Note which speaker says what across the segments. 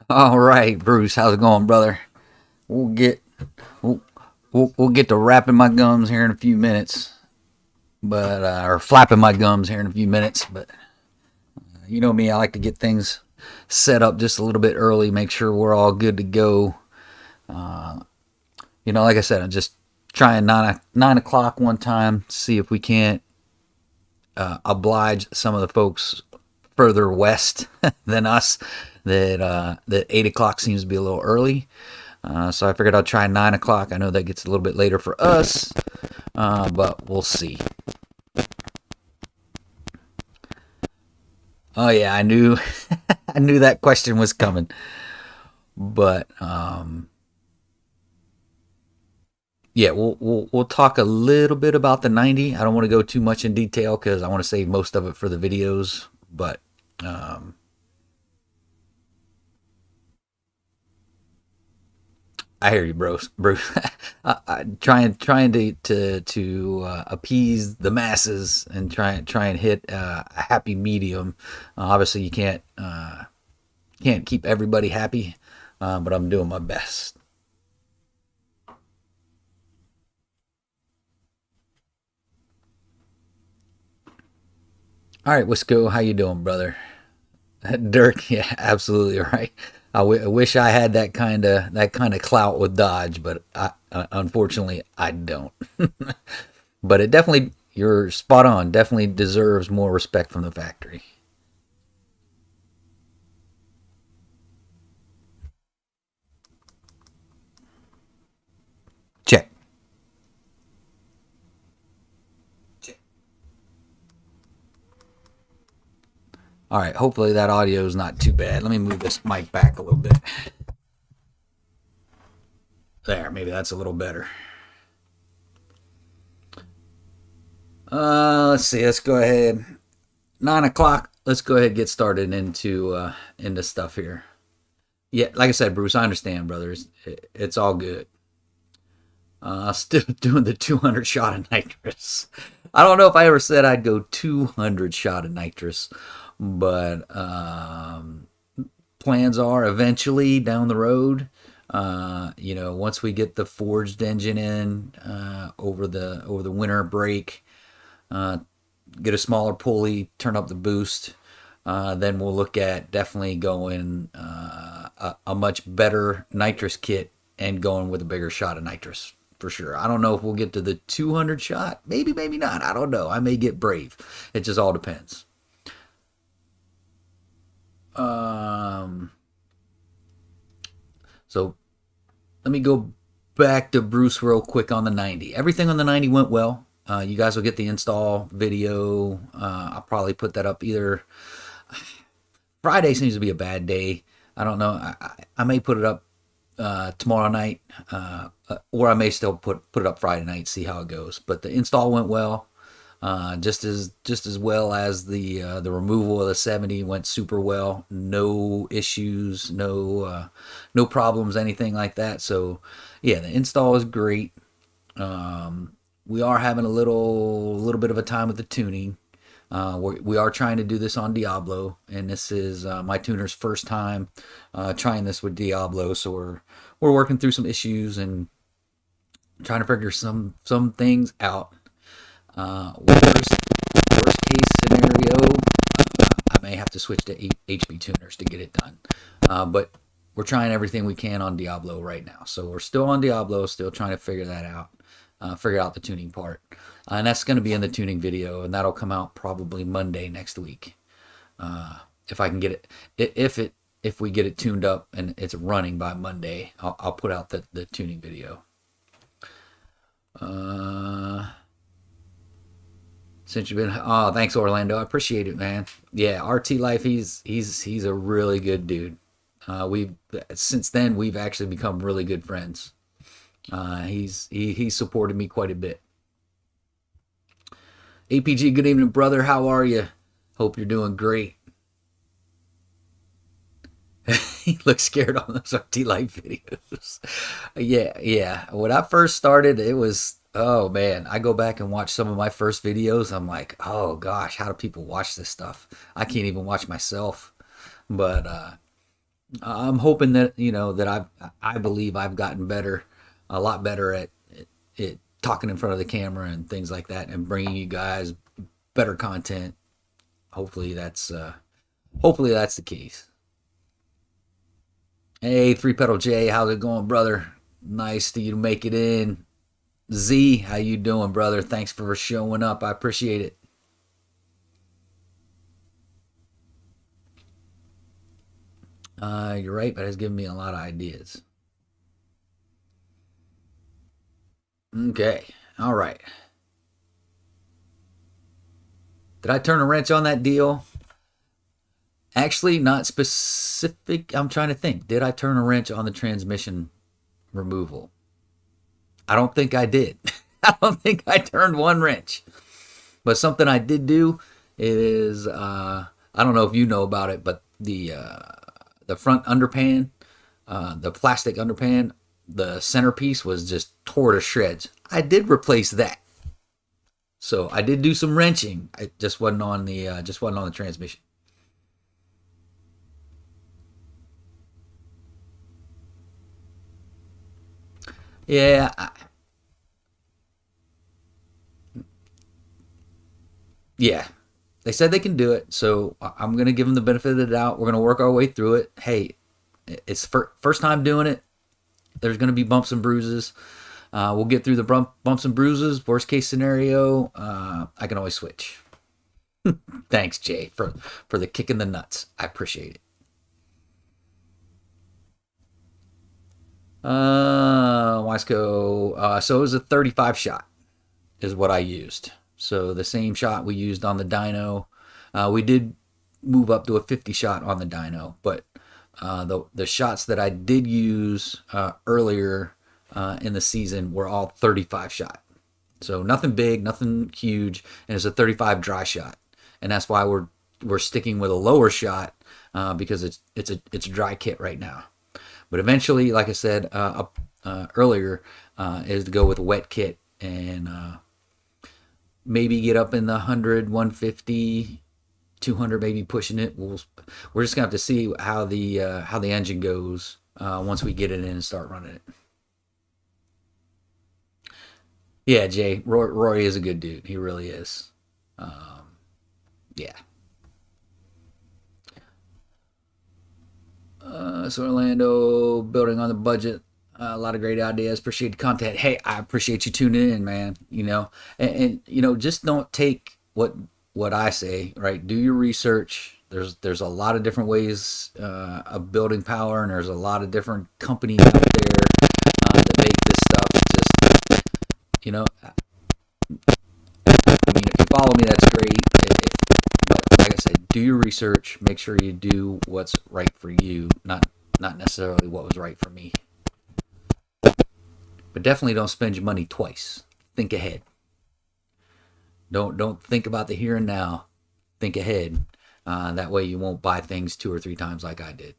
Speaker 1: All right, Bruce, how's it going, brother? We'll get we'll, we'll get to wrapping my gums here in a few minutes, but or flapping my gums here in a few minutes. But you know me, I like to get things set up just a little bit early, make sure we're all good to go. Like I said, I'm just trying 9 o'clock one time, see if we can't oblige some of the folks further west than us. That 8 o'clock seems to be a little early. So I figured I'd try 9 o'clock. I know that gets a little bit later for us, but we'll see. Oh yeah, I knew, I knew that question was coming. But yeah, we'll talk a little bit about the 90. I don't want to go too much in detail because I want to save most of it for the videos. But um, I hear you, bros. Bruce. Trying to appease the masses and try and hit a happy medium. Obviously, you can't keep everybody happy, but I'm doing my best. All right, Wisco, how you doing, brother? Dirk, yeah, absolutely right. I wish I had that kind of clout with Dodge, but unfortunately I don't. But it definitely, you're spot on. Definitely deserves more respect from the factory. Check. All right. Hopefully that audio is not too bad. Let me move this mic back a little bit. There, maybe that's a little better. Let's see. Let's go ahead. 9 o'clock. Let's go ahead and get started into stuff here. Yeah, like I said, Bruce, I understand, brothers. It's all good. Still doing the 200 shot of nitrous. I don't know if I ever said I'd go 200 shot of nitrous, but plans are eventually down the road. Once we get the forged engine in over the winter break, uh, get a smaller pulley, turn up the boost. Then we'll look at definitely going a much better nitrous kit and going with a bigger shot of nitrous for sure. I don't know if we'll get to the 200 shot. Maybe, maybe not. I don't know. I may get brave. It just all depends. Um, so let me go back to Bruce real quick on the 90. Everything on the 90 went well. You guys will get the install video. I'll probably put that up either. Friday seems to be a bad day. I don't know. I may put it up tomorrow night, or I may still put it up Friday night. See how it goes. But the install went well, just as well as the removal of the 70 went super well. No issues, no problems, anything like that. So yeah, the install was great. We are having a little bit of a time with the tuning. We are trying to do this on Diablo, and this is my tuner's first time trying this with Diablo. So we're working through some issues and trying to figure some things out. Worst case scenario, I may have to switch to HB tuners to get it done. But we're trying everything we can on Diablo right now. So we're still on Diablo, still trying to figure that out, figure out the tuning part. And that's going to be in the tuning video, and that'll come out probably Monday next week. If I can get if we get it tuned up and it's running by Monday, I'll put out the tuning video. Uh, since you've been, oh, thanks Orlando, I appreciate it, man. Yeah, RT Life, he's a really good dude. We've since then we've actually become really good friends. He supported me quite a bit. APG, good evening, brother. How are you? Hope you're doing great. He looks scared on those RT Life videos. Yeah, yeah. When I first started, it was, oh man. I go back and watch some of my first videos. I'm like, oh gosh, how do people watch this stuff? I can't even watch myself. But I'm hoping that that I believe I've gotten better, a lot better at talking in front of the camera and things like that, and bringing you guys better content. Hopefully that's the case. Hey, Three Pedal J, how's it going, brother? Nice to you make it in. Z, how you doing, brother? Thanks for showing up. I appreciate it. You're right, but it's given me a lot of ideas. Okay, all right. Did I turn a wrench on that deal? Actually, not specific. I'm trying to think. Did I turn a wrench on the transmission removal? I don't think I did. I don't think I turned one wrench. But something I did do is I don't know if you know about it, but the front underpan, the plastic underpan, the centerpiece was just tore to shreds. I did replace that. So I did do some wrenching. It just wasn't on the transmission. Yeah, yeah. They said they can do it, so I'm gonna give them the benefit of the doubt. We're gonna work our way through it. Hey, it's first time doing it. There's gonna be bumps and bruises. We'll get through the bumps and bruises. Worst case scenario, I can always switch. Thanks, Jay, for the kick in the nuts. I appreciate it. Wisco. So it was a 35 shot is what I used. So the same shot we used on the dyno. We did move up to a 50 shot on the dyno, but the shots that I did use earlier in the season were all 35 shot. So nothing big, nothing huge, and it's a 35 dry shot, and that's why we're sticking with a lower shot because it's a dry kit right now. But eventually, like I said earlier, is to go with a wet kit and maybe get up in the 100, 150, 200, maybe pushing it. We're just gonna have to see how the engine goes once we get it in and start running it. Yeah, Jay, Rory is a good dude. He really is. Um, yeah. So Orlando building on the budget. A lot of great ideas. Appreciate the content. Hey, I appreciate you tuning in, man. And just don't take what I say. Right, do your research. There's a lot of different ways of building power, and there's a lot of different companies out there that make this stuff. Just I mean, if you follow me, that's great. But like I said, do your research. Make sure you do what's right for you, not necessarily what was right for me. But definitely don't spend your money twice. Think ahead. Don't think about the here and now. Think ahead. That way you won't buy things two or three times like I did.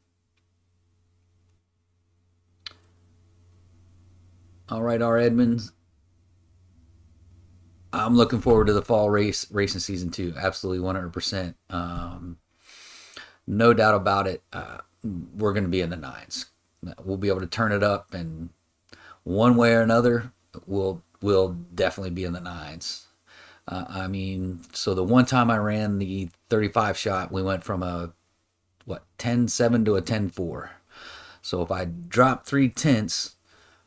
Speaker 1: All right, our Edmonds. I'm looking forward to the fall racing season too. Absolutely, 100%. No doubt about it. We're going to be in the nines. We'll be able to turn it up, and one way or another, we'll definitely be in the nines. I mean, so the one time I ran the 35 shot, we went from a 10.7 to a 10.4. So if I drop 3 tenths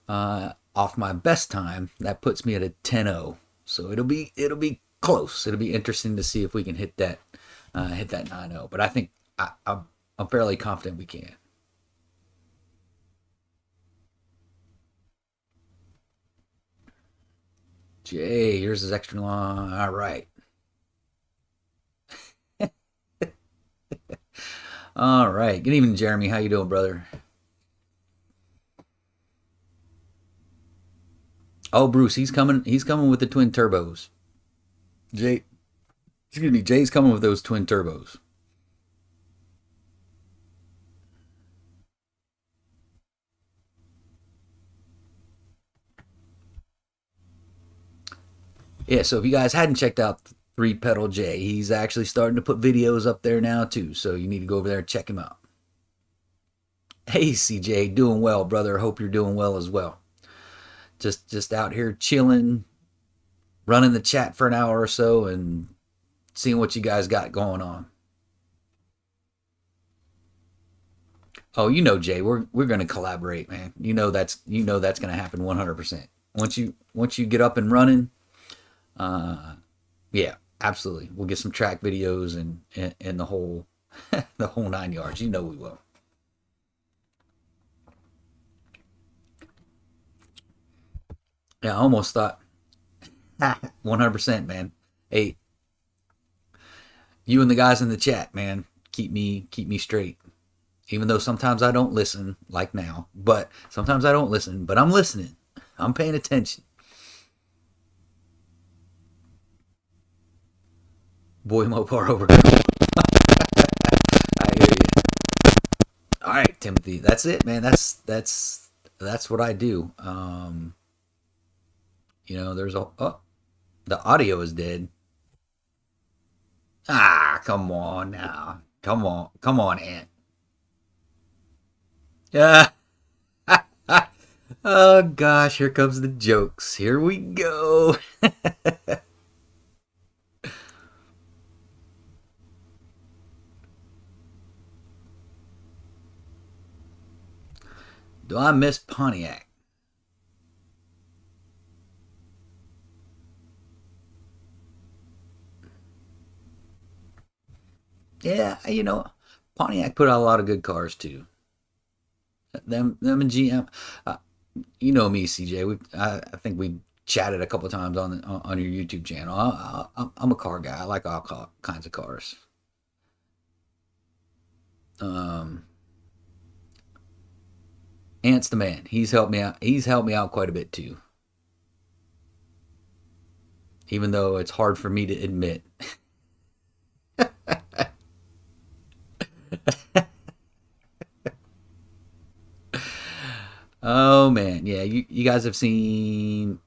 Speaker 1: off my best time, that puts me at a 10.0. So it'll be close. It'll be interesting to see if we can hit that 9.0. But I think I'm fairly confident we can. Jay, yours is extra long. All right. All right. Good evening, Jeremy. How you doing, brother? Oh, Bruce, he's coming. He's coming with the twin turbos. Jay, excuse me. Jay's coming with those twin turbos. Yeah. So if you guys hadn't checked out Three Pedal Jay, he's actually starting to put videos up there now too. So you need to go over there and check him out. Hey CJ, doing well, brother. Hope you're doing well as well. Just out here chilling, running the chat for an hour or so, and seeing what you guys got going on. Oh, you know, Jay, we're gonna collaborate, man. You know that's gonna happen 100%. Once you get up and running, uh, yeah, absolutely. We'll get some track videos and the whole the whole 9 yards. You know we will. Yeah, I almost thought 100%, man. Hey, you and the guys in the chat, man, keep me straight. Even though sometimes I don't listen, like now, but sometimes I don't listen, but I'm listening. I'm paying attention. Boy, Mopar over. I hear you. All right, Timothy. That's it, man. That's what I do. There's a the audio is dead. Ah, come on now. Come on, Ant. Yeah. Oh gosh, here comes the jokes. Here we go. Do I miss Pontiac? Yeah, Pontiac put out a lot of good cars too. Them and GM. Uh, you know me, CJ. I think we chatted a couple of times on your YouTube channel. I'm a car guy. I like all kinds of cars. Um, Ant's the man. He's helped me out. He's helped me out quite a bit too, even though it's hard for me to admit. Oh man, yeah. You guys have seen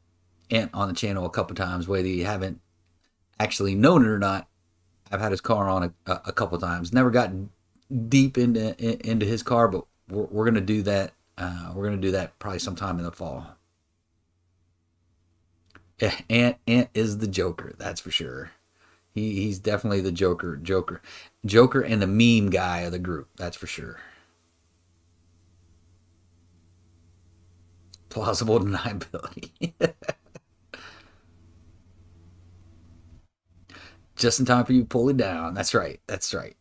Speaker 1: Ant on the channel a couple times, whether you haven't actually known it or not. I've had his car on a couple times. Never gotten deep into his car, but we're gonna do that. We're gonna do that probably sometime in the fall. Yeah, Ant is the Joker. That's for sure. He's definitely the Joker, and the meme guy of the group. That's for sure. Plausible deniability. Just in time for you to pull it down. That's right. That's right.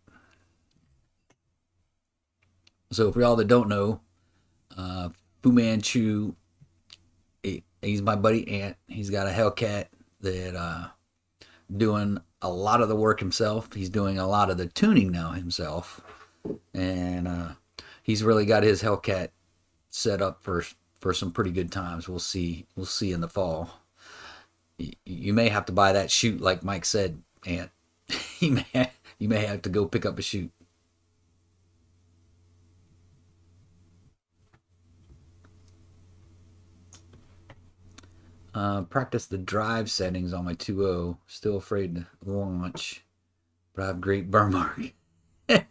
Speaker 1: So for y'all that don't know, Fu Manchu, he's my buddy Ant. He's got a Hellcat that doing a lot of the work himself. He's doing a lot of the tuning now himself, and he's really got his Hellcat set up for some pretty good times. We'll see. We'll see in the fall. You may have to buy that chute, like Mike said, Ant. You may have to go pick up a chute. Practice the drive settings on my 2.0. Still afraid to launch, but I have great burn mark in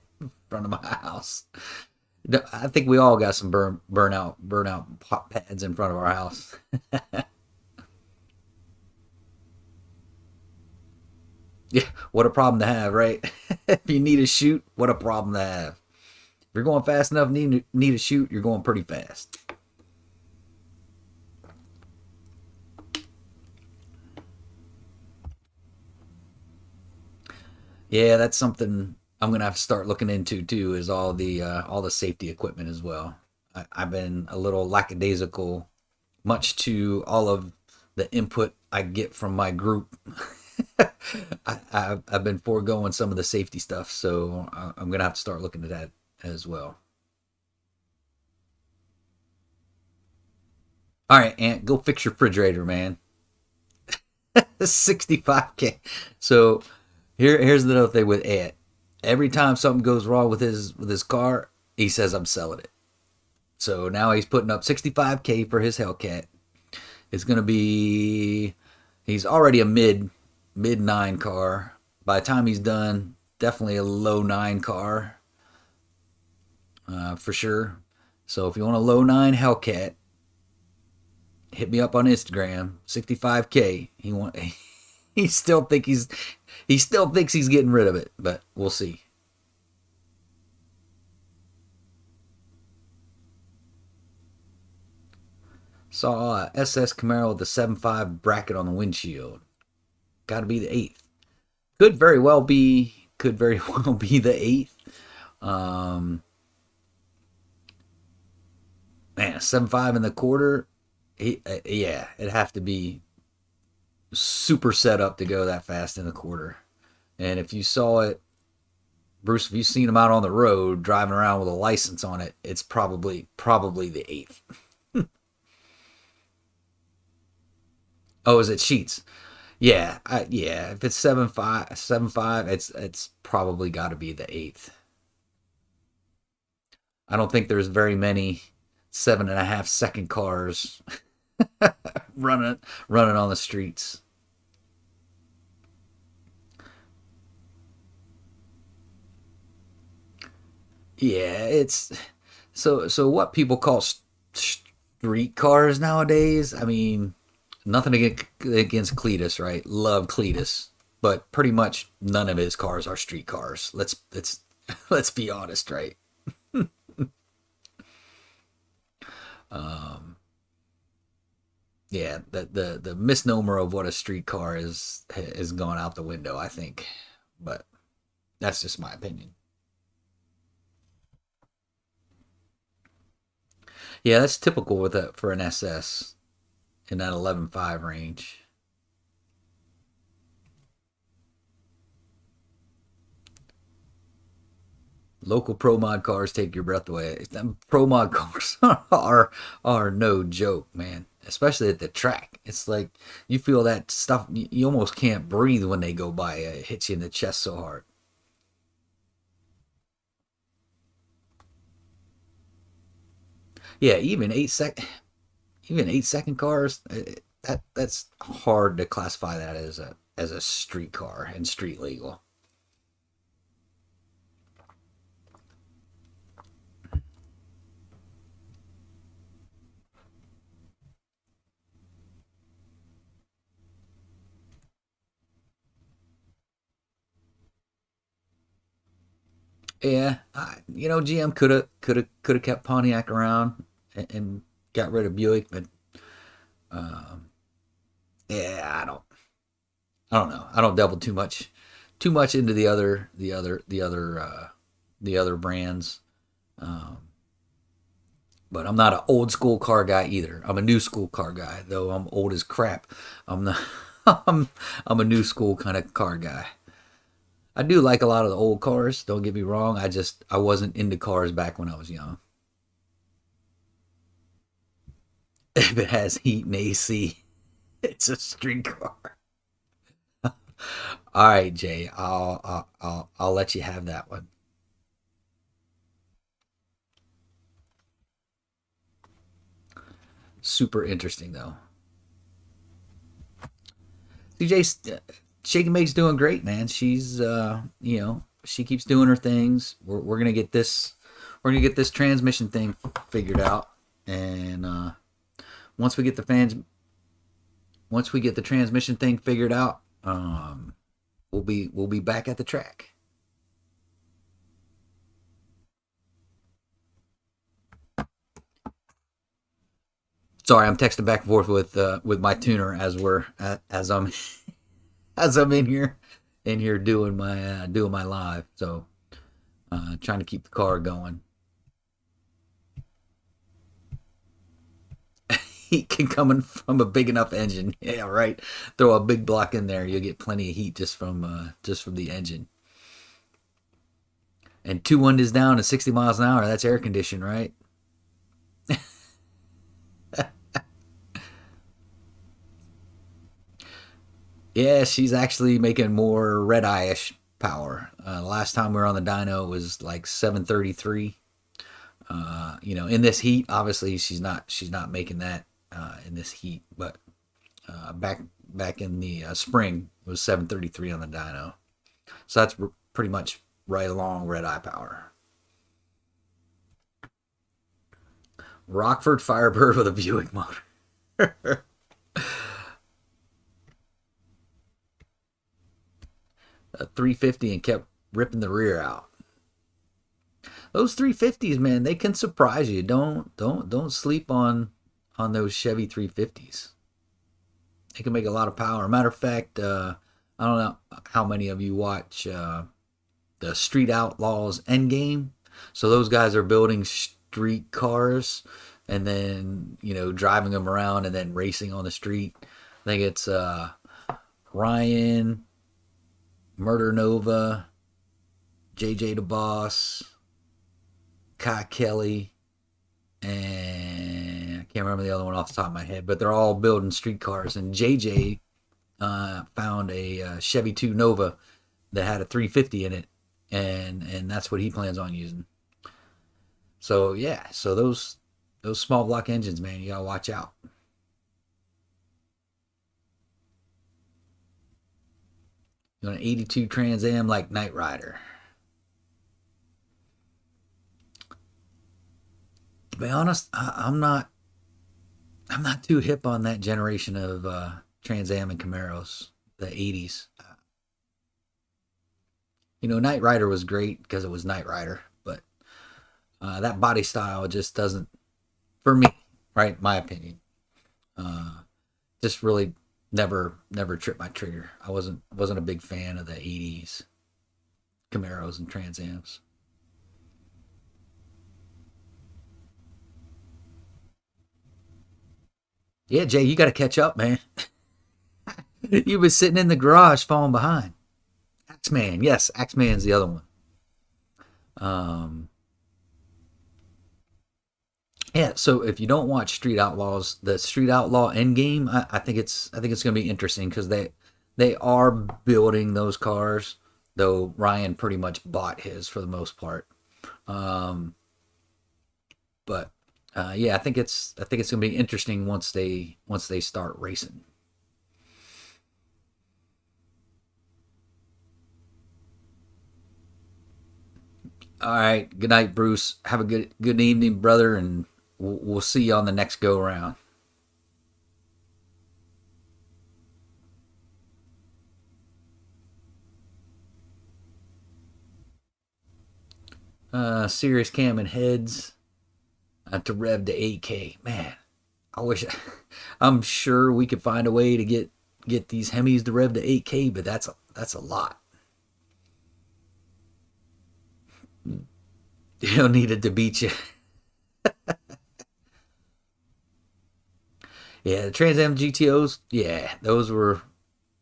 Speaker 1: front of my house. I think we all got some burnout pop pads in front of our house. Yeah, what a problem to have, right? If you need a shoot, what a problem to have. If you're going fast enough, need a shoot, you're going pretty fast. Yeah, that's something I'm gonna have to start looking into too. Is all the safety equipment as well. I've been a little lackadaisical, much to all of the input I get from my group. I've been foregoing some of the safety stuff, so I'm gonna have to start looking at that as well. All right, Ant, go fix your refrigerator, man. 65K. So here's the other thing with Ant. Every time something goes wrong with his car, he says I'm selling it. So now he's putting up 65K for his Hellcat. It's gonna be he's already a mid nine car. By the time he's done, definitely a low nine car for sure. So if you want a low 9 Hellcat, hit me up on Instagram. 65K. He still he still thinks he's getting rid of it, but we'll see. Saw a SS Camaro with a 7.5 bracket on the windshield. Got to be the eighth. Could very well be. Could very well be the eighth. Um, Man, 7.5 in the quarter. Yeah, it'd have to be super set up to go that fast in the quarter. And if you saw it, Bruce, if you've seen him out on the road driving around with a license on it, it's probably the eighth. Oh, is it Sheets? Yeah, yeah. If it's 7.5, it's probably got to be the eighth. I don't think there's very many 7.5 second cars running running on the streets. Yeah, it's so what people call street cars nowadays. I mean, nothing against Cletus, right? Love Cletus, but pretty much none of his cars are street cars. Let's be honest, right? Um, yeah, the misnomer of what a street car is has gone out the window, I think. But that's just my opinion. Yeah, that's typical with a for an SS in that 11.5 range. Local pro mod cars take your breath away. Them pro mod cars are no joke, man. Especially at the track. It's like you feel that stuff. You almost can't breathe when they go by. It hits you in the chest so hard. Yeah, even 8 second cars. That's hard to classify that as a street car and street legal. Yeah, GM could have kept Pontiac around and got rid of Buick, but um, yeah, I don't know. I don't delve too much into the other brands. Um, but I'm not an old school car guy either. I'm a new school car guy, though I'm old as crap. I'm not. I'm a new school kind of car guy. I do like a lot of the old cars. Don't get me wrong. I wasn't into cars back when I was young. If it has heat and AC, it's a street car. All right, Jay. I'll let you have that one. Super interesting though. CJ Shaking Bake's doing great, man. She's she keeps doing her things. We're gonna get this transmission thing figured out, and once we get the fans once we get the transmission thing figured out, we'll be back at the track. Sorry, I'm texting back and forth with my tuner as I'm as I'm in here doing my live. So trying to keep the car going. Heat can come from a big enough engine. Yeah, right. Throw a big block in there, you'll get plenty of heat just from the engine. And two windows down at 60 miles an hour. That's air conditioned, right? Yeah, she's actually making more red eye-ish power. Last time we were on the dyno it was like 733. In this heat, obviously she's not making that in this heat, but back in the spring it was 733 on the dyno. So that's pretty much right along red eye power. Rockford Firebird with a Buick motor. A 350 and kept ripping the rear out. Those 350s, man, they can surprise you. Don't sleep on those Chevy 350s. They can make a lot of power. Matter of fact, I don't know how many of you watch the Street Outlaws Endgame. So those guys are building street cars and then driving them around and then racing on the street. I think it's Ryan, Murder Nova, JJ the Boss, Kai Kelly, and I can't remember the other one off the top of my head, but they're all building street cars. And JJ found a Chevy 2 Nova that had a 350 in it, and that's what he plans on using. So yeah, so those small block engines, man, you gotta watch out. You want an 82 Trans Am like Knight Rider. To be honest, I'm not too hip on that generation of Trans Am and Camaros, the 80s. Knight Rider was great because it was Knight Rider, but that body style just doesn't, for me, right? My opinion, just really never tripped my trigger. I wasn't a big fan of the 80s Camaros and Trans Ams. Yeah, Jay, you got to catch up, man. You was sitting in the garage falling behind. Axeman, yes, Axeman's the other one. Um, yeah, so if you don't watch Street Outlaws, the Street Outlaw Endgame, I think it's going to be interesting because they are building those cars, though Ryan pretty much bought his for the most part. Um, but yeah, I think it's going to be interesting once they start racing. All right. Good night, Bruce. Have a good evening, brother, and we'll see you on the next go around. Serious Cam and Heads to rev to 8K. Man, I wish. I'm sure we could find a way to get these Hemis to rev to 8K, but that's a lot. You don't need it to beat you. Yeah, the Trans Am GTOs. Yeah, those were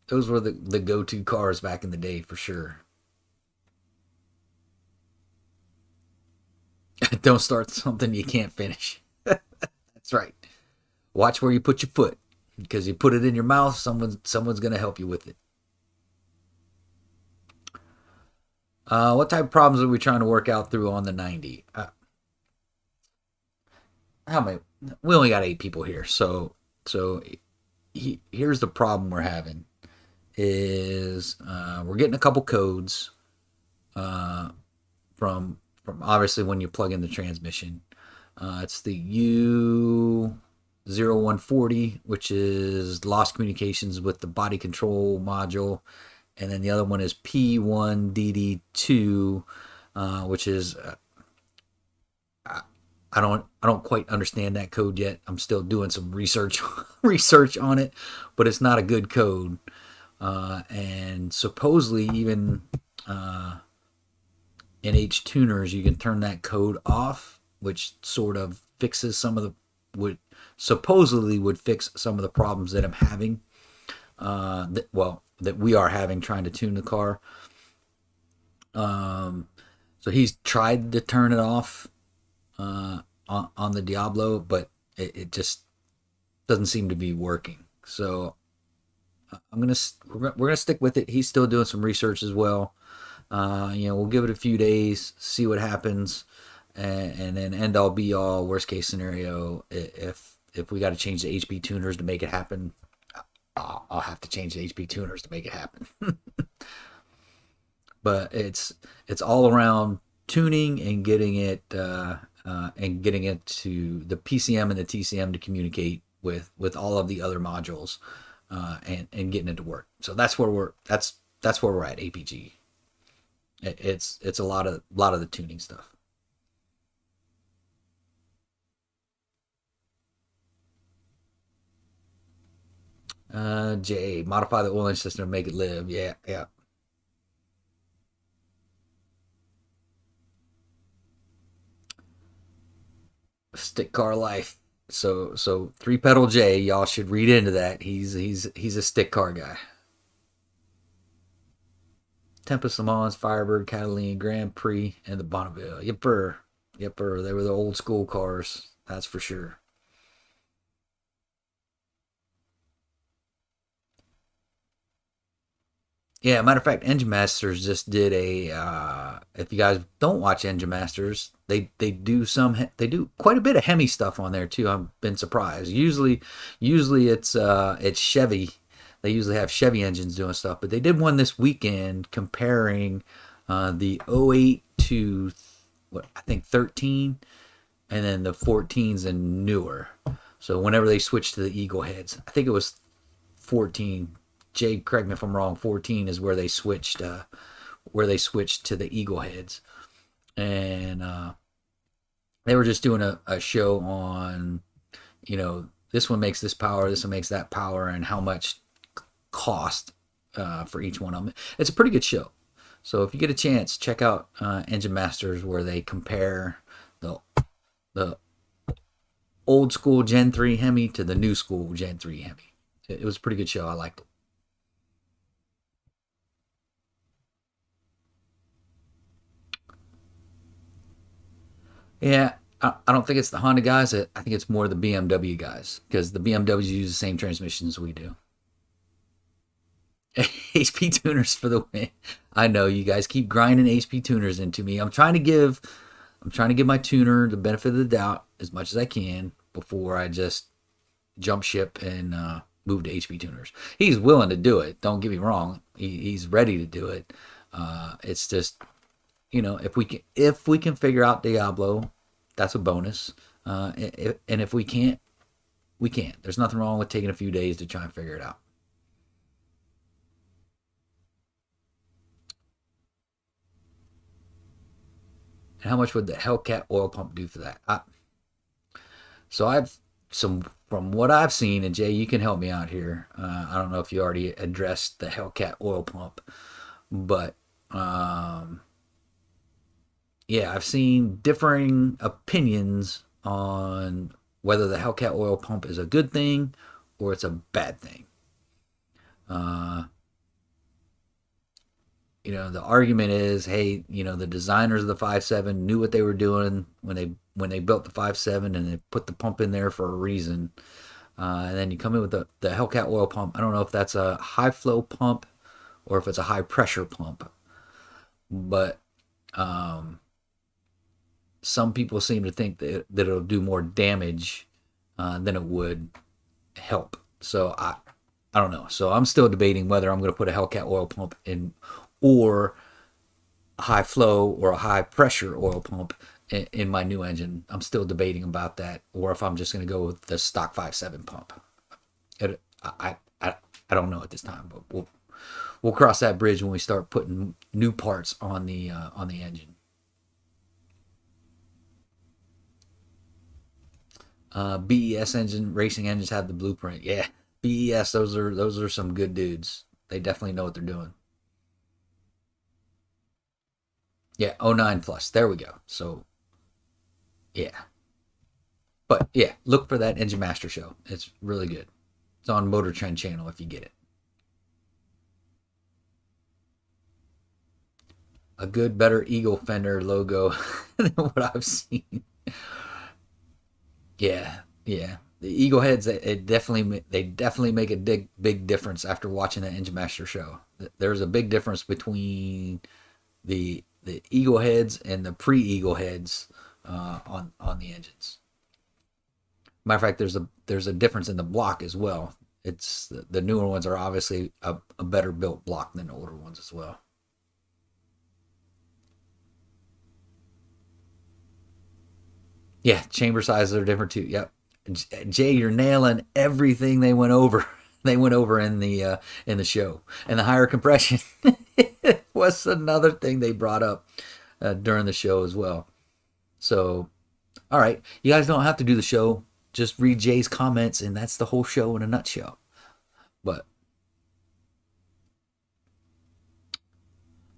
Speaker 1: the go to cars back in the day for sure. Don't start something you can't finish. That's right. Watch where you put your foot because you put it in your mouth. Someone's gonna help you with it. What type of problems are we trying to work out through on the 90? How many? We only got 8 people here, so here's the problem we're having is we're getting a couple codes uh, from obviously when you plug in the transmission. It's the U0140, which is lost communications with the body control module, and then the other one is P1DD2, which is I don't quite understand that code yet. I'm still doing some research research on it, but it's not a good code. And supposedly even NH tuners you can turn that code off, which sort of fixes some of the would supposedly would fix some of the problems that I'm having. That we are having trying to tune the car. Um, so he's tried to turn it off on the Diablo, but it just doesn't seem to be working. So we're gonna stick with it. He's still doing some research as well. We'll give it a few days, see what happens, and then end all be all worst case scenario. If we got to change the HP tuners to make it happen, I'll have to change the HP tuners to make it happen. But it's all around tuning and getting it and getting it to the PCM and the TCM to communicate with all of the other modules, and getting it to work. So that's where we're at APG. It's a lot of the tuning stuff. J, modify the oil inch system to make it live. Yeah, yeah. Stick car life. So three pedal J, y'all should read into that. He's a stick car guy. Tempest Le Mans, Firebird, Catalina Grand Prix, and the Bonneville. Yipper, yipper. They were the old school cars. That's for sure. Yeah, matter of fact, Engine Masters just did a. If you guys don't watch Engine Masters, they do quite a bit of Hemi stuff on there too. I've been surprised. Usually it's Chevy. They usually have Chevy engines doing stuff, but they did one this weekend comparing the '08 to what I think 13, and then the 14s and newer. So whenever they switched to the Eagle heads, I think it was 14. Jay, correct me if I'm wrong. 14 is where they switched to the Eagle heads, and they were just doing a show on, this one makes this power, this one makes that power, and how much cost for each one of them. It's a pretty good show. So if you get a chance, check out Engine Masters, where they compare the the old school Gen 3 Hemi to the new school Gen 3 Hemi. It was a pretty good show. I liked it. Yeah, I don't think it's the Honda guys. I think it's more the BMW guys, because the BMWs use the same transmissions we do. HP tuners for the win. I know you guys keep grinding HP tuners into me. I'm trying to give my tuner the benefit of the doubt as much as I can before I just jump ship and move to HP tuners. He's willing to do it. Don't get me wrong. He's ready to do it. It's just, if we can figure out Diablo, that's a bonus. And if we can't, we can't. There's nothing wrong with taking a few days to try and figure it out. And how much would the Hellcat oil pump do for that? So I've some from what I've seen, and Jay, you can help me out here. I don't know if you already addressed the Hellcat oil pump, but yeah, I've seen differing opinions on whether the Hellcat oil pump is a good thing or it's a bad thing. Uh, the argument is, hey, the designers of the 5.7 knew what they were doing when they built the 5.7, and they put the pump in there for a reason. And then you come in with the Hellcat oil pump. I don't know if that's a high flow pump or if it's a high pressure pump, but some people seem to think that it'll do more damage than it would help. So I don't know. So I'm still debating whether I'm going to put a Hellcat oil pump in, or a high flow or a high pressure oil pump in my new engine. I'm still debating about that, or if I'm just going to go with the stock 5.7 pump. I don't know at this time, but we'll cross that bridge when we start putting new parts on the engine. BES engine racing engines have the blueprint. Yeah, BES, those are some good dudes. They definitely know what they're doing. Yeah, '09 plus. There we go. So yeah, but yeah, look for that Engine Master show. It's really good. It's on Motor Trend channel if you get it. A good, better Eagle fender logo than what I've seen. Yeah, yeah. The Eagle heads, they definitely make a big difference after watching that Engine Master show. There's a big difference between the Eagle heads and the pre-Eagle heads on the engines. Matter of fact, there's a difference in the block as well. It's the newer ones are obviously a better built block than the older ones as well. Yeah, chamber sizes are different too. Yep. Jay, you're nailing everything they went over. They went over in the show, and the higher compression was another thing they brought up during the show as well. So, all right, you guys don't have to do the show. Just read Jay's comments, and that's the whole show in a nutshell. But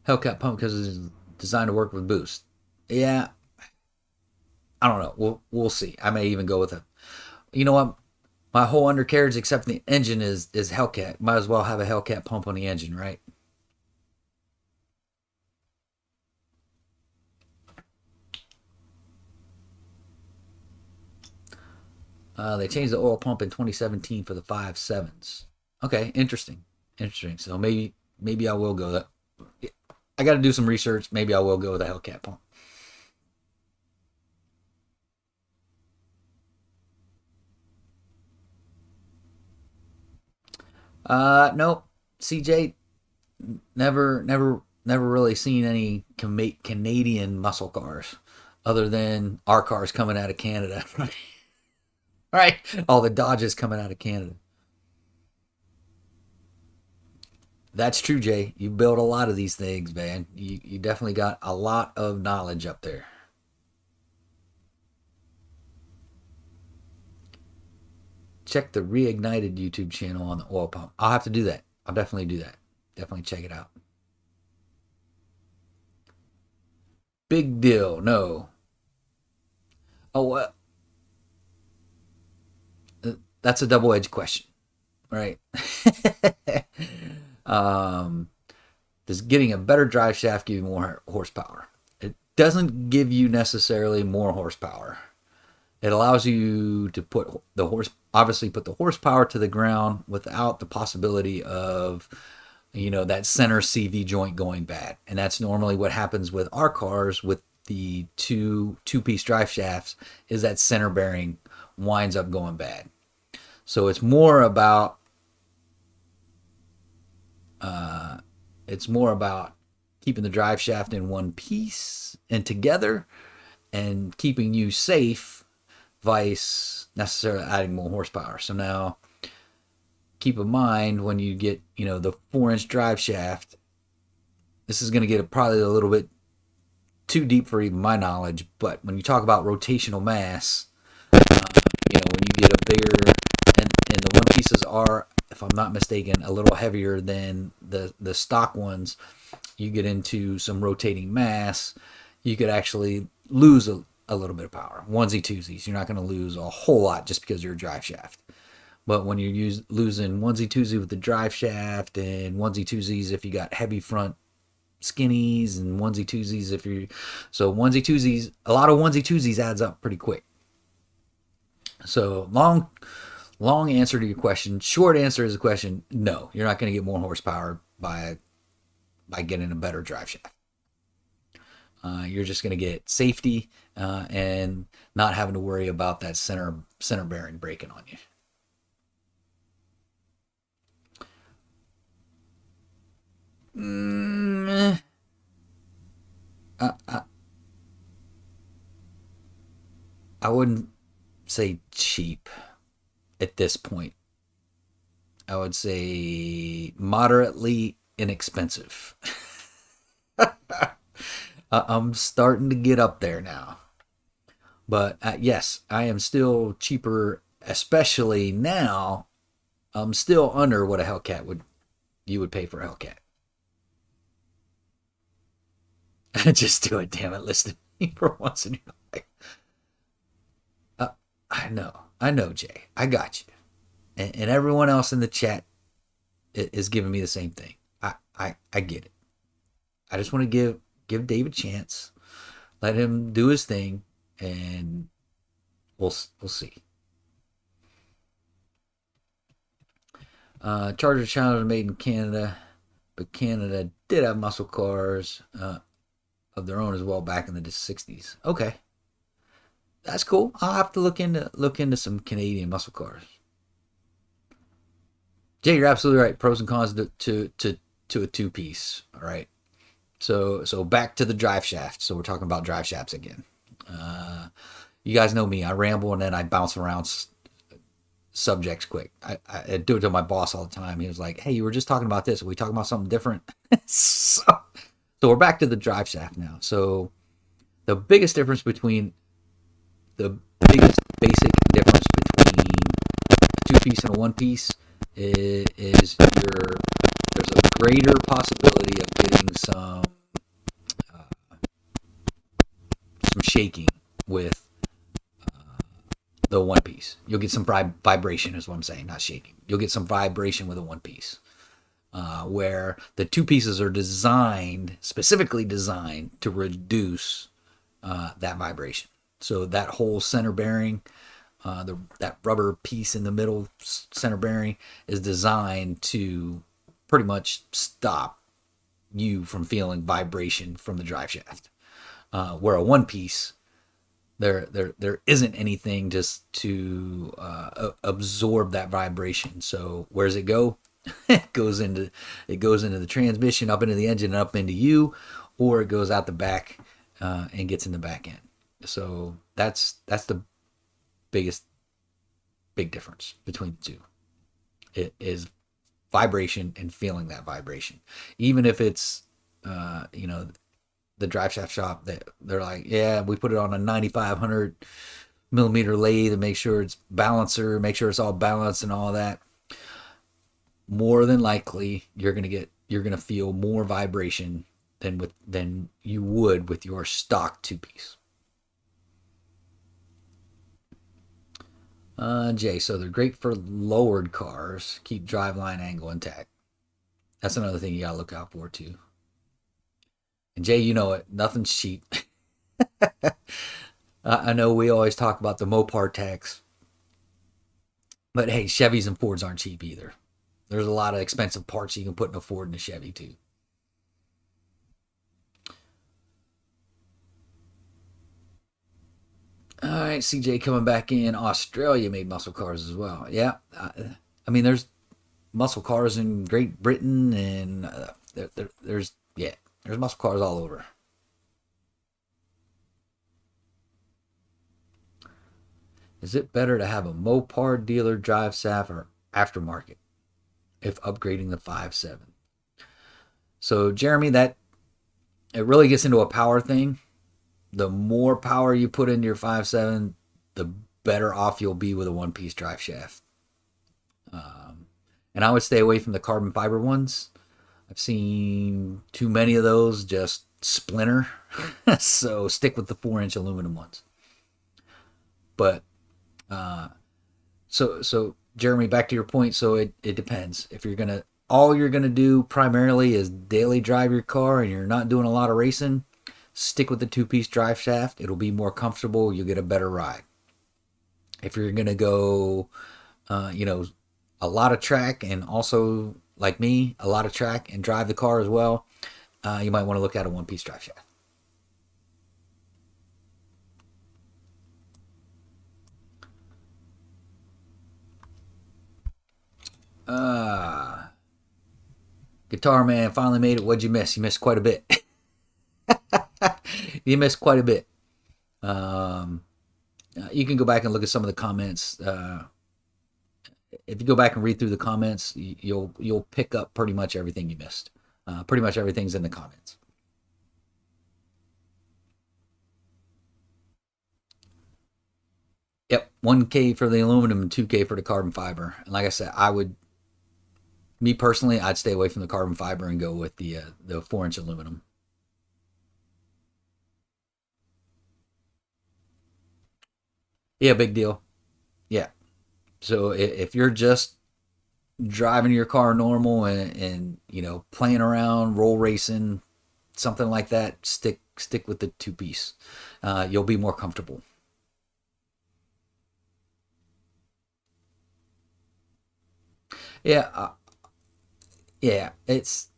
Speaker 1: Hellcat pump because it's designed to work with boost. Yeah, I don't know. We'll see. I may even go with a. You know what? My whole undercarriage, except the engine, is Hellcat. Might as well have a Hellcat pump on the engine, right? They changed the oil pump in 2017 for the 5.7s. Okay, interesting, interesting. So maybe I will go that. I got to do some research. Maybe I will go with a Hellcat pump. No, CJ, never really seen any Canadian muscle cars other than our cars coming out of Canada. Right? All the Dodges coming out of Canada. That's true, Jay. You built a lot of these things, man. You definitely got a lot of knowledge up there. Check the Reignited YouTube channel on the oil pump. I'll have to do that. I'll definitely do that. Definitely check it out. Big deal. No. Oh, that's a double-edged question, right? um, does getting a better drive shaft give you more horsepower? It doesn't give you necessarily more horsepower. It allows you to put the obviously put the horsepower to the ground without the possibility of, that center CV joint going bad. And that's normally what happens with our cars with the two-piece drive shafts, is that center bearing winds up going bad. So it's more about keeping the drive shaft in one piece and together and keeping you safe, vice necessarily adding more horsepower. So now keep in mind when you get, the 4-inch drive shaft, this is going to get probably a little bit too deep for even my knowledge, but when you talk about rotational mass, when you get a bigger, and the one pieces are, if I'm not mistaken, a little heavier than the stock ones, you get into some rotating mass, you could actually lose a little bit of power. Onesie twosies, you're not going to lose a whole lot just because you're a drive shaft. But when you're losing onesie twosie with the drive shaft, and onesie twosies if you got heavy front skinnies, and onesie twosies if you're onesie twosies, a lot of onesie twosies adds up pretty quick. So long answer to your question. Short answer is the question: no, you're not going to get more horsepower by getting a better drive shaft. You're just going to get safety and not having to worry about that center bearing breaking on you. I, I, I wouldn't say cheap at this point. I would say moderately inexpensive. I'm starting to get up there now. But yes, I am still cheaper, especially now. I'm still under what a Hellcat you would pay for a Hellcat. Just do it, damn it. Listen to me for once in your life. I know, Jay. I got you. And everyone else in the chat is giving me the same thing. I get it. I just want to give Dave a chance, let him do his thing, and we'll see. Charger Challenge made in Canada, but Canada did have muscle cars of their own as well back in the 60s. Okay, that's cool. I'll have to look into some Canadian muscle cars. Jay, you're absolutely right. Pros and cons to a two-piece. All right. So back to the drive shaft. So we're talking about drive shafts again. You guys know me. I ramble and then I bounce around subjects quick. I do it to my boss all the time. He was like, "Hey, you were just talking about this. Are we talking about something different?" so, so we're back to the drive shaft now. So the biggest difference between the biggest basic difference between a two piece and a one piece is there's a greater possibility of getting some shaking with the one piece. You'll get some vibration, is what I'm saying, not shaking. You'll get some vibration with a one piece, where the two pieces are specifically designed to reduce that vibration. So that whole center bearing, that rubber piece in the middle center bearing, is designed to pretty much stop you from feeling vibration from the drive shaft. Where a one piece, there isn't anything just to absorb that vibration. So where does it go? it goes into the transmission, up into the engine, and up into you, or it goes out the back and gets in the back end. So that's the big difference between the two. It is vibration and feeling that vibration, even if it's the drive shaft shop that they're like, yeah, we put it on a 9500 millimeter lathe to make sure it's balancer, make sure it's all balanced and all that. More than likely, you're gonna feel more vibration than you would with your stock two piece. Jay, so they're great for lowered cars, keep driveline angle intact. That's another thing you gotta look out for too. And Jay, you know it, nothing's cheap. I know we always talk about the Mopar tax, but hey, Chevys and Fords aren't cheap either. There's a lot of expensive parts you can put in a Ford and a Chevy too. All right, CJ coming back in. Australia made muscle cars as well. Yeah, I mean, there's muscle cars in Great Britain, and there's muscle cars all over. Is it better to have a Mopar dealer drive shaft or aftermarket if upgrading the 5.7? So Jeremy, that it really gets into a power thing. The more power you put into your 5.7, the better off you'll be with a one-piece drive shaft. And I would stay away from the carbon fiber ones. I've seen too many of those just splinter. So stick with the 4-inch aluminum ones. But so Jeremy, back to your point. So it depends. If all you're gonna do primarily is daily drive your car and you're not doing a lot of racing, stick with the two-piece drive shaft. It'll be more comfortable. You'll get a better ride. If you're gonna go, a lot of track, and also like me, a lot of track and drive the car as well, you might want to look at a one-piece drive shaft. Guitar Man finally made it. What'd you miss? You missed quite a bit. You missed quite a bit. You can go back and look at some of the comments. If you go back and read through the comments, you'll pick up pretty much everything you missed. Pretty much everything's in the comments. Yep, 1K for the aluminum and 2K for the carbon fiber. And like I said, me personally, I'd stay away from the carbon fiber and go with the 4-inch aluminum. Yeah, big deal. Yeah. So if you're just driving your car normal and playing around, roll racing, something like that, stick with the two piece. You'll be more comfortable. Yeah, yeah. It's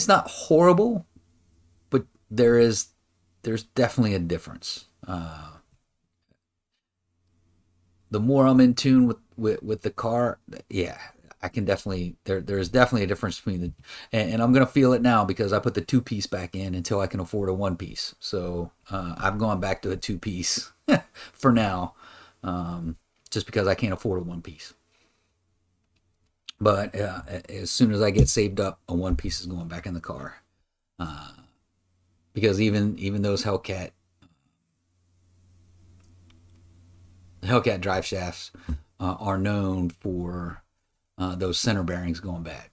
Speaker 1: not horrible, but there's definitely a difference. The more I'm in tune with the car, yeah, I can definitely there's definitely a difference between and I'm gonna feel it now because I put the two piece back in until I can afford a one piece. So I've gone back to a two piece. for now, just because I can't afford a one piece. But as soon as I get saved up, a one piece is going back in the car. Uh, because even those Hellcat drive shafts are known for those center bearings going bad.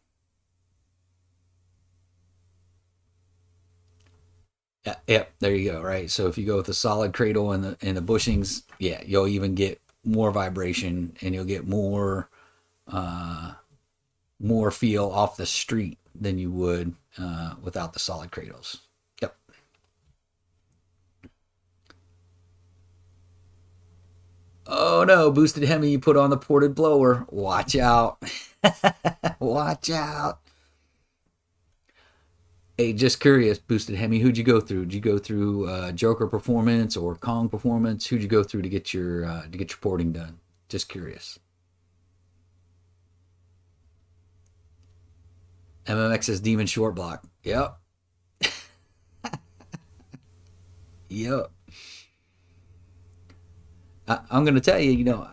Speaker 1: Yeah, yep, there you go. Right. So if you go with the solid cradle and the bushings, yeah, you'll even get more vibration and you'll get uh, more feel off the street than you would without the solid cradles. Yep. Oh no, boosted Hemi, you put on the ported blower. Watch out. Watch out. Hey, just curious, boosted Hemi, who'd you go through? Did you go through Joker Performance or Kong Performance? Who'd you go through to get your porting done? Just curious. MMX's Demon Short Block. Yep. Yep. I'm gonna tell you,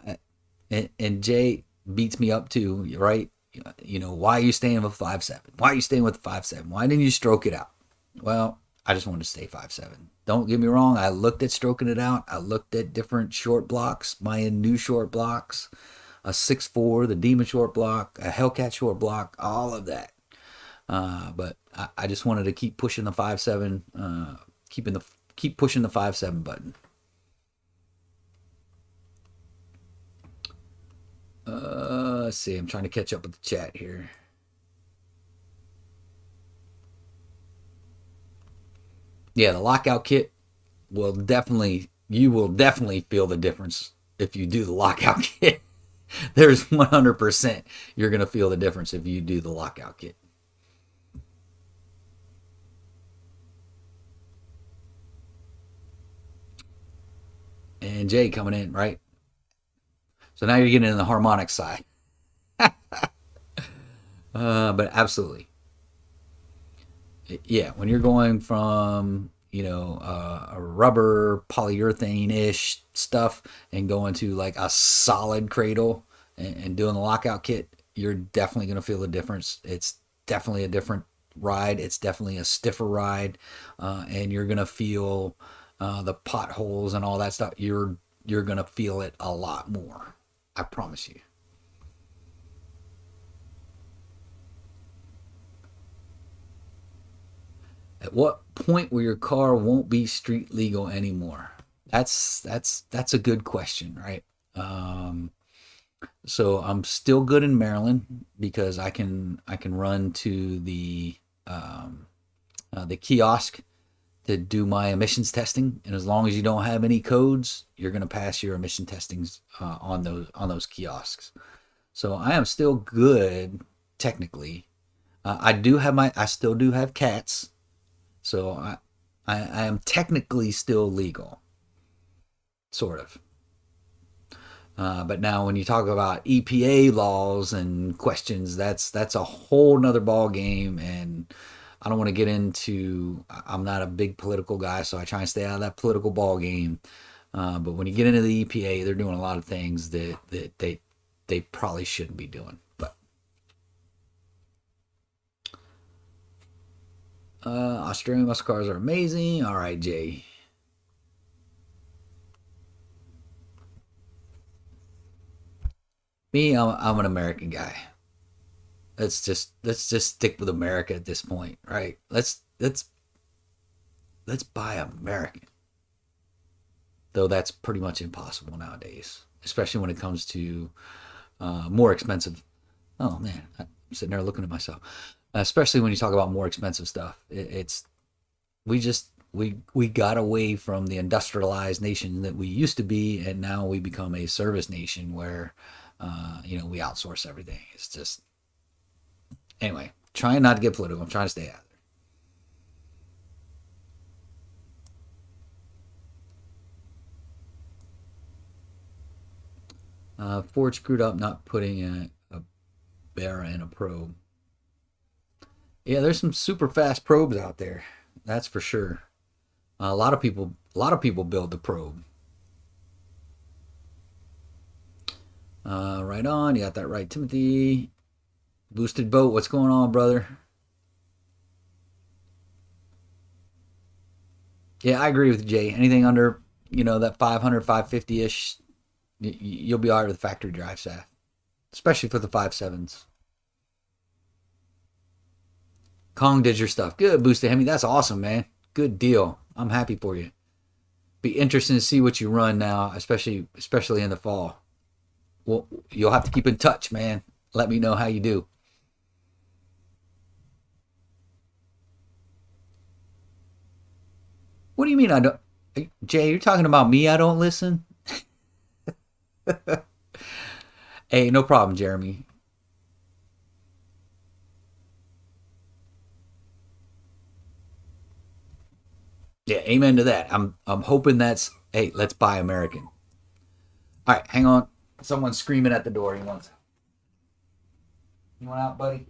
Speaker 1: and Jay beats me up too, right? Why are you staying with 5.7? Why are you staying with 5.7? Why didn't you stroke it out? Well, I just wanted to stay 5.7. Don't get me wrong. I looked at stroking it out. I looked at different short blocks, my new short blocks, a 6.4, the Demon short block, a Hellcat short block, all of that. But I just wanted to keep pushing the 5.7, keep pushing the 5.7 button. Let's see. I'm trying to catch up with the chat here. Yeah, the lockout kit you will definitely feel the difference if you do the lockout kit. There's 100% you're going to feel the difference if you do the lockout kit. And Jay coming in, right? So now you're getting in the harmonic side. But absolutely. Yeah, when you're going from, a rubber polyurethane ish stuff and going to like a solid cradle and doing the lockout kit, you're definitely going to feel the difference. It's definitely a different ride. It's definitely a stiffer ride. And you're going to feel the potholes and all that stuff. You're going to feel it a lot more. I promise you. At what point where your car won't be street legal anymore? That's a good question, right? So I'm still good in Maryland because I can run to the kiosk to do my emissions testing, and as long as you don't have any codes, you're going to pass your emission testings on those kiosks. So I am still good technically. I still do have cats, so I am technically still legal, sort of. But now, when you talk about EPA laws and questions, that's a whole nother ball game, and I don't want to get into. I'm not a big political guy, so I try and stay out of that political ball game. But when you get into the EPA, they're doing a lot of things that they probably shouldn't be doing. But Australian muscle cars are amazing. All right, Jay. Me, I'm an American guy. Let's just stick with America at this point, right? Let's buy American. Though that's pretty much impossible nowadays, especially when it comes to more expensive. Oh man, I'm sitting there looking at myself. Especially when you talk about more expensive stuff, it's we got away from the industrialized nation that we used to be, and now we become a service nation where we outsource everything. It's just anyway. Trying not to get political. I'm trying to stay out there. Ford screwed up not putting a Barra in a probe. Yeah, there's some super fast probes out there. That's for sure. A lot of people build the probe. Right on. You got that right, Timothy. Boosted boat. What's going on, brother? Yeah, I agree with you, Jay. Anything under, that 500, 550 ish, you'll be all right with factory drive shaft, especially for the 5.7s. Kong did your stuff. Good, Boosted Hemi. That's awesome, man. Good deal. I'm happy for you. Be interesting to see what you run now, especially in the fall. Well, you'll have to keep in touch, man. Let me know how you do. What do you mean I don't? Jay, you're talking about me. I don't listen. Hey, no problem, Jeremy. Yeah, amen to that. I'm hoping that's hey, let's buy American. All right, hang on. Someone's screaming at the door. You want out, buddy?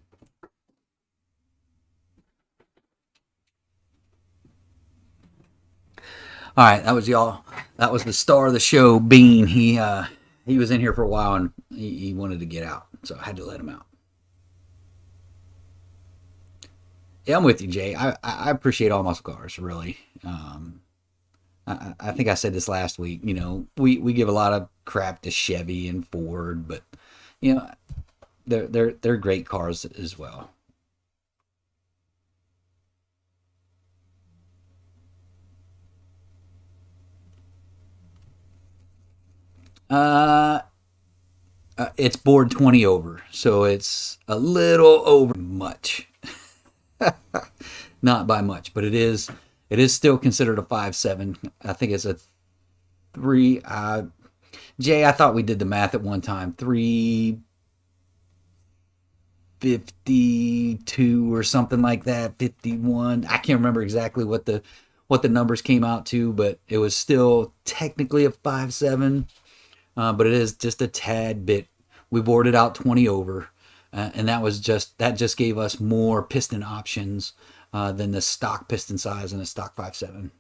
Speaker 1: All right, that was y'all. That was the star of the show, Bean. He was in here for a while and he wanted to get out, so I had to let him out. Yeah, I'm with you, Jay. I appreciate all muscle cars, really. I think I said this last week. We give a lot of crap to Chevy and Ford, but you know they're great cars as well. Uh, it's board 20 over, so it's a little over much, not by much, but it is still considered a 5.7. I think it's a three. Jay, I thought we did the math at one time. 352 or something like that. 51. I can't remember exactly what the numbers came out to, but it was still technically a 5.7. But it is just a tad bit. We boarded out 20 over, and that just gave us more piston options than the stock piston size and the stock 5.7.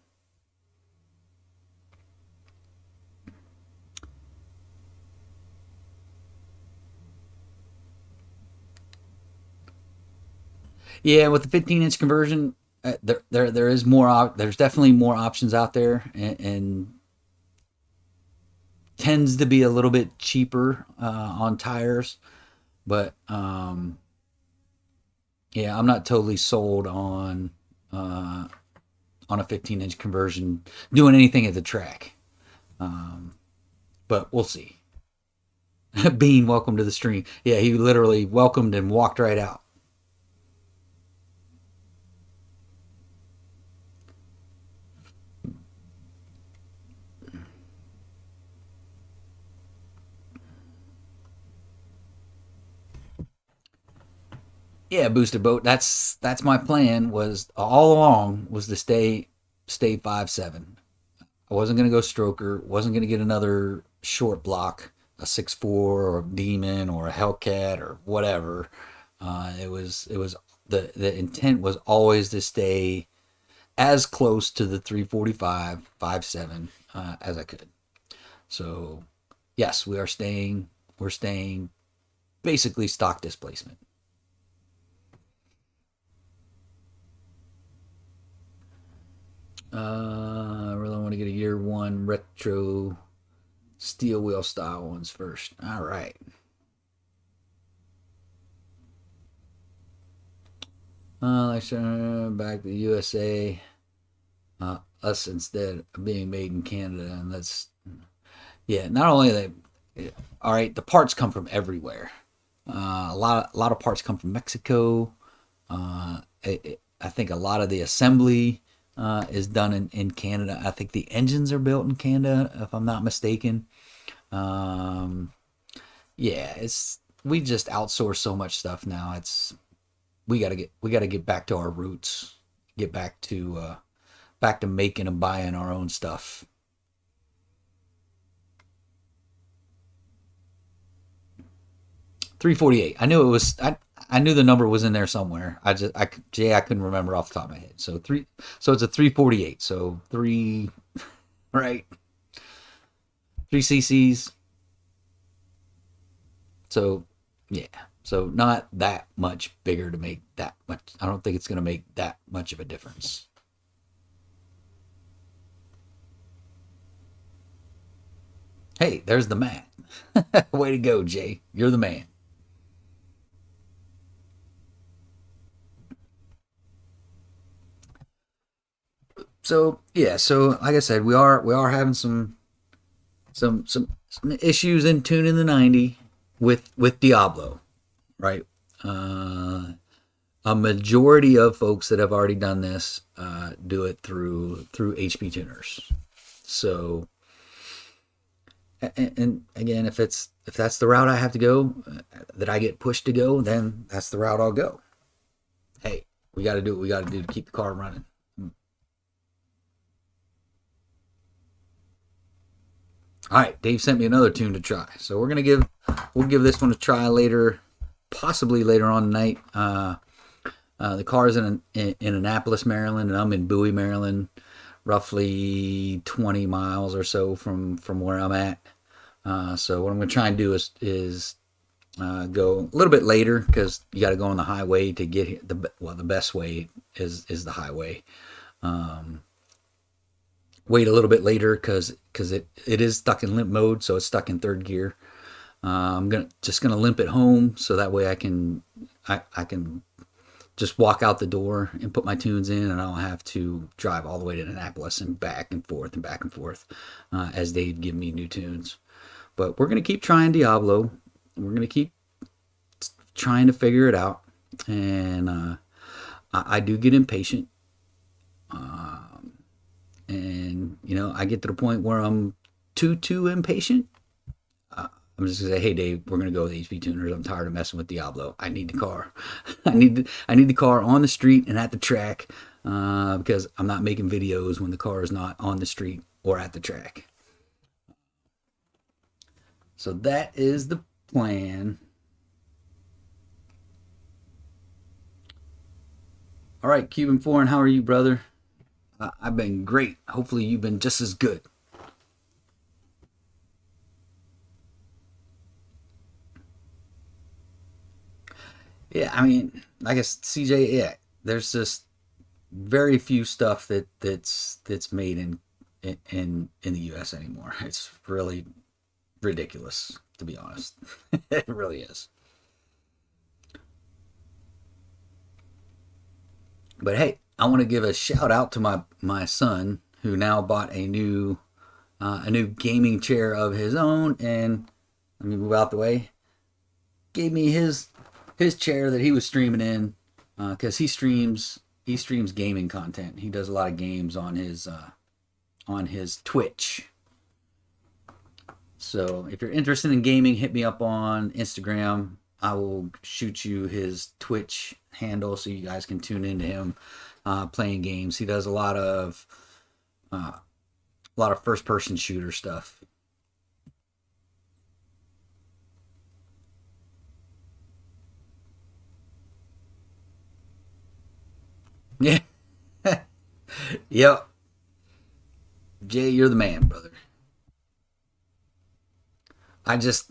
Speaker 1: Yeah, with the 15-inch conversion, there is more. There's definitely more options out there, and tends to be a little bit cheaper on tires. But yeah, I'm not totally sold on a 15-inch conversion doing anything at the track. But we'll see. Bean, welcome to the stream. Yeah, he literally welcomed and walked right out. Yeah, boosted boat. That's my plan. Was all along was to stay 5.7. I wasn't gonna go stroker. Wasn't gonna get another short block, a 6.4 or a Demon or a Hellcat or whatever. It was the intent was always to stay as close to the 345 5.7 as I could. So yes, we are staying. We're staying basically stock displacement. I really want to get a year one retro steel wheel style ones first. All right. Let's back to the USA. Us instead of being made in Canada, and that's yeah. Not only they, all right. The parts come from everywhere. A lot of parts come from Mexico. I think a lot of the assembly is done in Canada. I think the engines are built in Canada, if I'm not mistaken. Um, yeah, it's we just outsource so much stuff now. We gotta get back to our roots. Get back to making and buying our own stuff. 348. I knew it was. I knew the number was in there somewhere. I couldn't remember off the top of my head. So three. So it's a 348. So three. Right. Three cc's. So yeah, so not that much bigger to make that much. I don't think it's going to make that much of a difference. Hey, there's the man. Way to go, Jay. You're the man. So yeah, so like I said, we are having some issues in tuning the 90 with Diablo, right? Uh, a majority of folks that have already done this do it through HP tuners. So, and again, if that's the route I have to go, that I get pushed to go, then that's the route I'll go. Hey, we got to do what we got to do to keep the car running. All right, Dave sent me another tune to try, so we'll give this one a try later, possibly later on tonight. The car is in Annapolis, Maryland, and I'm in Bowie, Maryland, roughly 20 miles or so from where I'm at. So what I'm going to try and do is go a little bit later because you got to go on the highway to get here. The best way is the highway. Wait a little bit later because it is stuck in limp mode, so it's stuck in third gear. I'm gonna limp it home so that way I can just walk out the door and put my tunes in, and I don't have to drive all the way to Annapolis and back and forth as they give me new tunes. But we're gonna keep trying Diablo. We're gonna keep trying to figure it out, and I do get impatient, and I get to the point where I'm too impatient. I'm just gonna say, hey Dave, we're gonna go with HP tuners. I'm tired of messing with Diablo. I need the car. I need the car on the street and at the track because I'm not making videos when the car is not on the street or at the track. So that is the plan. All right, Cuban Foreign, how are you, brother? I've been great. Hopefully, you've been just as good. Yeah, I mean, I guess CJ. Yeah, there's just very few stuff that's made in the U.S. anymore. It's really ridiculous, to be honest. It really is. But hey, I want to give a shout out to my son who now bought a new gaming chair of his own, and let me move out the way. Gave me his chair that he was streaming in because he streams gaming content. He does a lot of games on his Twitch. So if you're interested in gaming, hit me up on Instagram. I will shoot you his Twitch handle so you guys can tune into him playing games. He does a lot of first person shooter stuff. Yeah. Yep. Jay, you're the man, brother. I just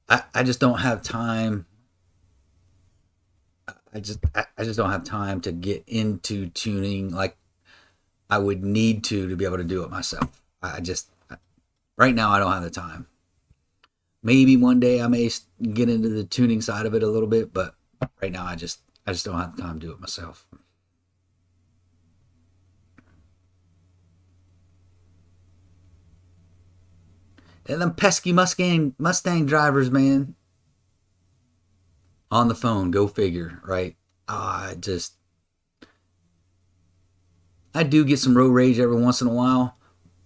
Speaker 1: I just don't have time. I just don't have time to get into tuning like I would need to be able to do it myself. I just right now I don't have the time. Maybe one day I may get into the tuning side of it a little bit, but right now I just don't have the time to do it myself. And them pesky Mustang drivers, man, on the phone. Go figure, right? Just I do get some road rage every once in a while,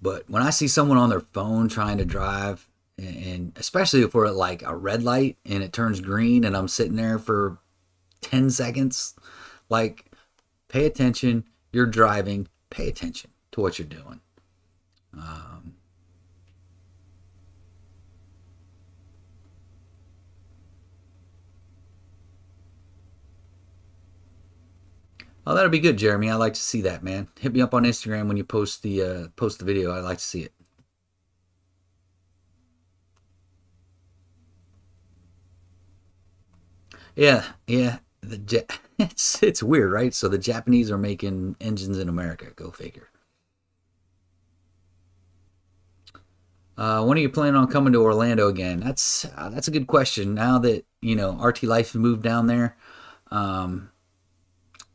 Speaker 1: but when I see someone on their phone trying to drive, and especially if we're at like a red light and it turns green and I'm sitting there for 10 seconds, like pay attention. You're driving. Pay attention to what you're doing. Um, oh, that'll be good, Jeremy. I like to see that, man. Hit me up on Instagram when you post the video. I like to see it. Yeah, yeah. It's weird, right? So the Japanese are making engines in America. Go figure. When are you planning on coming to Orlando again? That's a good question. Now that RT Life moved down there, um,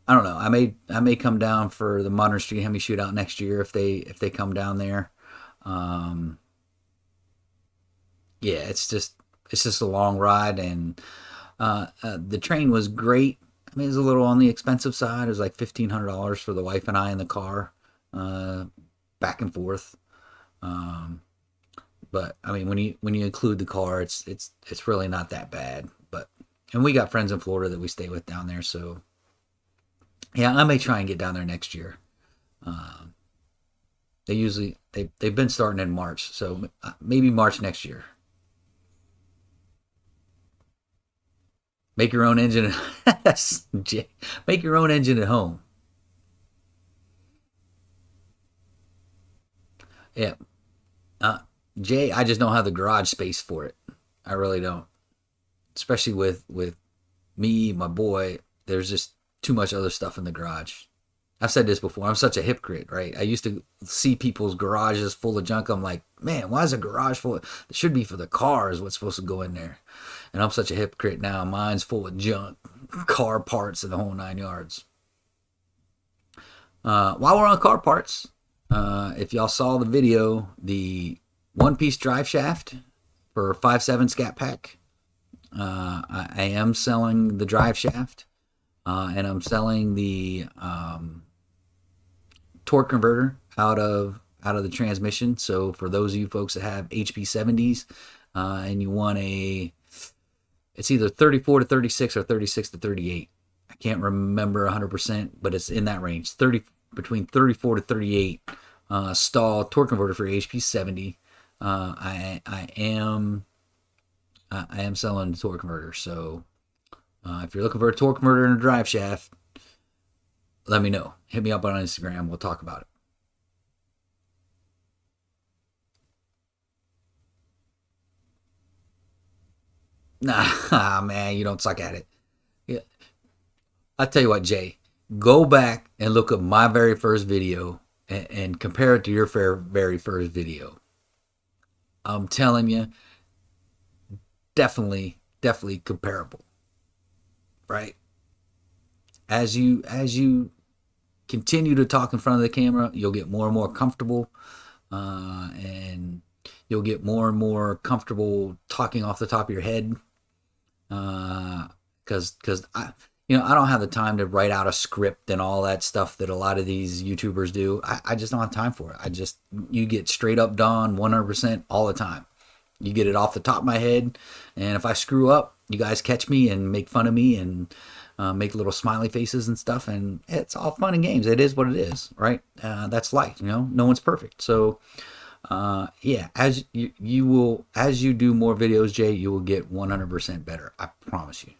Speaker 1: I don't know. I may come down for the Modern Street Hemi Shootout next year if they come down there. Um, yeah, it's just a long ride, and the train was great. I mean, it was a little on the expensive side. It was like $1,500 for the wife and I in the car, uh, back and forth. Um, but I mean, when you include the car, it's really not that bad. But and we got friends in Florida that we stay with down there, so yeah, I may try and get down there next year. Um, they've been starting in March, so maybe March next year. Make your own engine. Make your own engine at home. Yeah, uh, Jay, I just don't have the garage space for it. I really don't, especially with me, my boy. There's just too much other stuff in the garage. I've said this before. I'm such a hypocrite, right? I used to see people's garages full of junk. I'm like, man, why is a garage full? It should be for the car, is what's supposed to go in there. And I'm such a hypocrite now. Mine's full of junk, car parts, and the whole 9 yards. While we're on car parts, if y'all saw the video, the one-piece drive shaft for 5.7 Scat Pack, I am selling the drive shaft, and I'm selling the torque converter out of the transmission. So for those of you folks that have HP 70s, and you want it's either 34 to 36 or 36 to 38. I can't remember 100%, but it's in that range. Between 34 to 38 stall torque converter for HP 70. I am selling the torque converter. So if you're looking for a torque converter and a drive shaft, let me know. Hit me up on Instagram. We'll talk about it. Nah, man, you don't suck at it. Yeah, I'll tell you what, Jay. Go back and look at my very first video and compare it to your very first video. I'm telling you, definitely comparable, right? As you continue to talk in front of the camera, you'll get more and more comfortable, and you'll get more and more comfortable talking off the top of your head. Because I don't have the time to write out a script and all that stuff that a lot of these YouTubers do. I just don't have time for it. You get straight up Don 100% all the time. You get it off the top of my head, and if I screw up, you guys catch me and make fun of me and make little smiley faces and stuff, and it's all fun and games. It is what it is, right? That's life, no one's perfect. So yeah, as you do more videos, Jay, you will get 100% better. I promise you.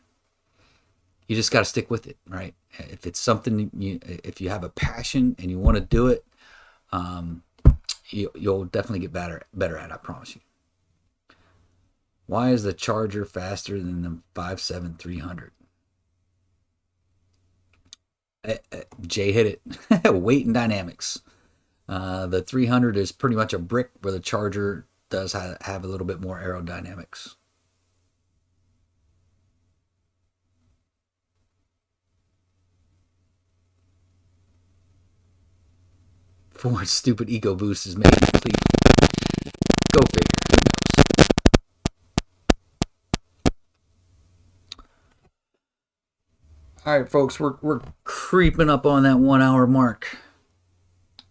Speaker 1: You just got to stick with it, right? If it's something if you have a passion and you want to do it, um, you'll definitely get better at it. I promise you. Why is the Charger faster than the 5.7 300? Jay hit it. Weight and dynamics. The 300 is pretty much a brick, where the Charger does have a little bit more aerodynamics. Ford's stupid EcoBoost is making complete. Go figure. Who knows? All right, folks, we're creeping up on that 1 hour mark.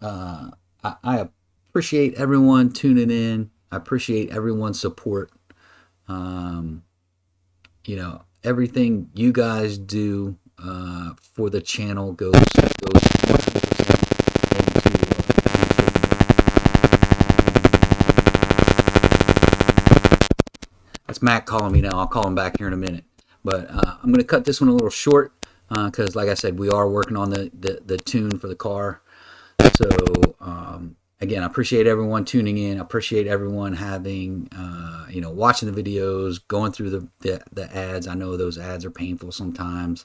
Speaker 1: I appreciate everyone tuning in. I appreciate everyone's support. Um, Everything you guys do for the channel goes 100% That's Mac calling me now. I'll call him back here in a minute. But I'm going to cut this one a little short because, like I said, we are working on the tune for the car. So, again, I appreciate everyone tuning in. I appreciate everyone having, watching the videos, going through the ads. I know those ads are painful sometimes.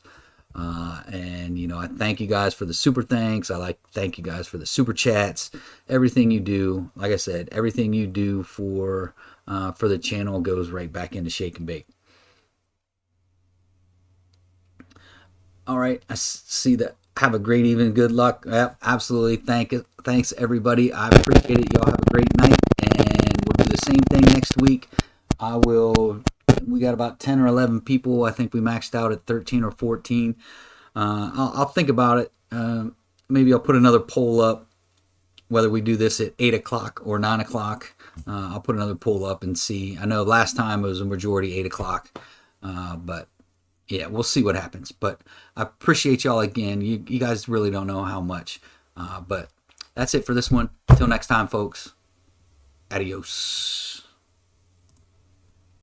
Speaker 1: And I thank you guys for the super thanks. Thank you guys for the super chats. Everything you do, like I said, everything you do for the channel goes right back into Shake and Bake. All right, I see that. Have a great evening. Good luck. Absolutely. Thanks everybody. I appreciate it. Y'all have a great night, and we'll do the same thing next week. We got about 10 or 11 people. I think we maxed out at 13 or 14. I'll think about it. Maybe I'll put another poll up, whether we do this at 8 o'clock or 9 o'clock. I'll put another poll up and see. I know last time it was a majority 8 o'clock, but yeah, we'll see what happens. But I appreciate y'all again. You guys really don't know how much. But that's it for this one. Till next time, folks. Adios.